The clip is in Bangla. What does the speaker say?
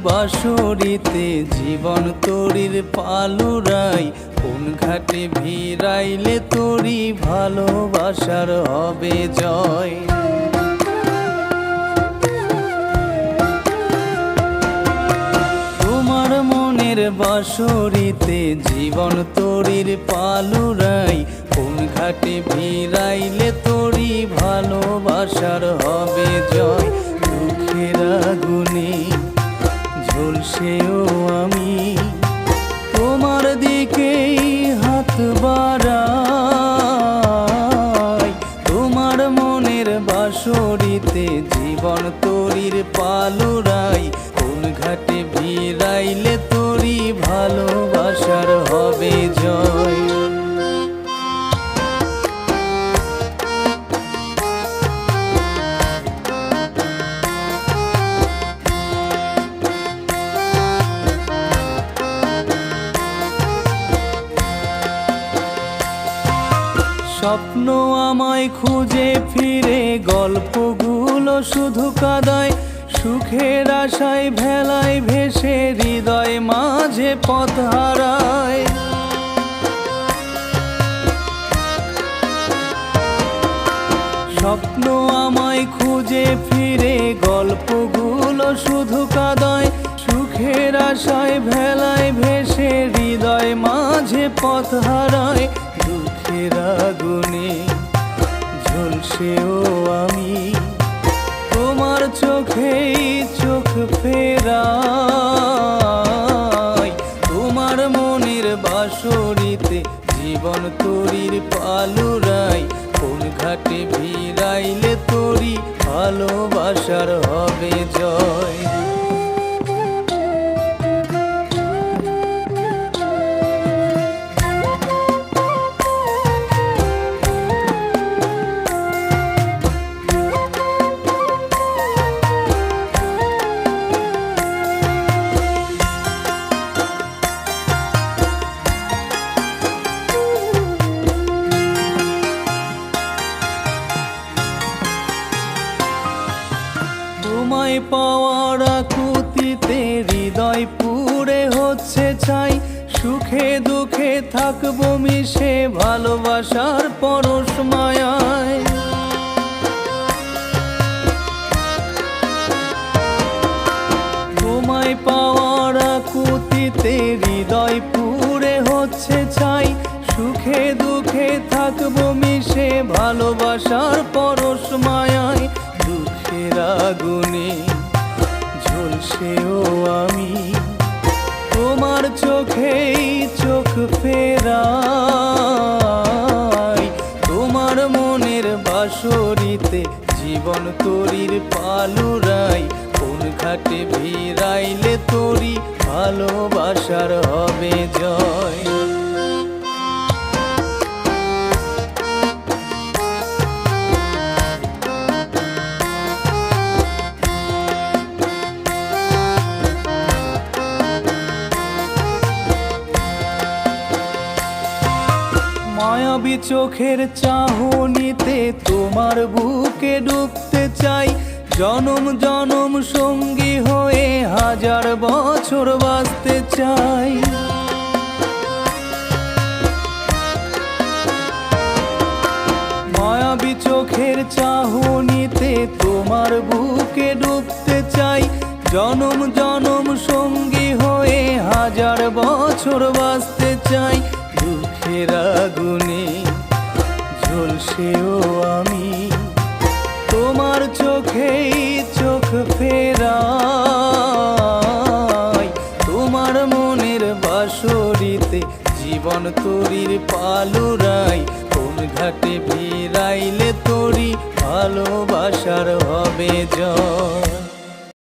বাঁশরিতে জীবন তরির পালুরাই, কোন ঘাটে ভিড়াইলে তরি ভালোবাসার হবে জয়। তোমার মনের বাঁশরিতে জীবন তরির পালুরাই, কোন ঘাটে ভিড়াইলে তরি ভালোবাসার হবে জয়। দুঃখের আগুনে ঝলসেও আমি তোমার দিকেই হাত বাড়াই। তোমার মনের বাঁশরিতে জীবন তরির পালুরাই, কোন ঘাটে ভিড়াইলে তরি ভালোবাসার হবে জয়। স্বপ্ন আমায় খুঁজে ফিরে, গল্পগুলো শুধু কাদায়, সুখের আশায় ভেলায় ভেসে হৃদয় মাঝে পথ হারায়। স্বপ্ন আমায় খুঁজে ফিরে, গল্পগুলো শুধু কাদায়, সুখের আশায় ভেলায় ভেসে হৃদয় মাঝে পথ হারায়। দুঃখের আগুনে ঝলসেও আমি তোমার চোখেই চোখ ফেরাই। তোমার মনের বাঁশরিতে জীবন তরির পালুরাই, কোন ঘাটে ভিড়াইলে তরি ভালোবাসার হবে জয়। তোমায় পাওয়ার আকুতিতে হৃদয় পুড়ে হচ্ছে ছাই, সুখে দুঃখে থাকবো মিশে ভালোবাসার পরশ মায়ায়। তোমায় পাওয়ার আকুতিতে হৃদয় পুড়ে হচ্ছে ছাই, সুখে দুঃখে থাকবো মিশে ভালোবাসার পরশ মায়ায়। দুঃখের আগুনে ঝলসেও আমি তোমার চোখেই চোখ ফেরাই। তোমার মনের বাঁশরিতে জীবন তরির পালুরাই, কোন ঘাটে ভিড়াইলে তরি ভালোবাসার হবে জয়। মায়াবী চোখের চাহনিতে তোমার বুকে ডুবতে চাই, জনম জনম সঙ্গী হয়ে হাজার বছর বাঁচতে চাই। মায়াবী চোখের চাহনিতে তোমার বুকে ডুবতে চাই, জনম জনম সঙ্গী হয়ে হাজার বছর বাঁচতে চাই। দুঃখের আগুনে ঝলসেও আমি তোমার চোখেই চোখ ফেরাই। তোমার মনের বাঁশরিতে জীবন তরির পালুরাই, কোন ঘাটে ভিড়াইলে তরি ভালোবাসার হবে জয়।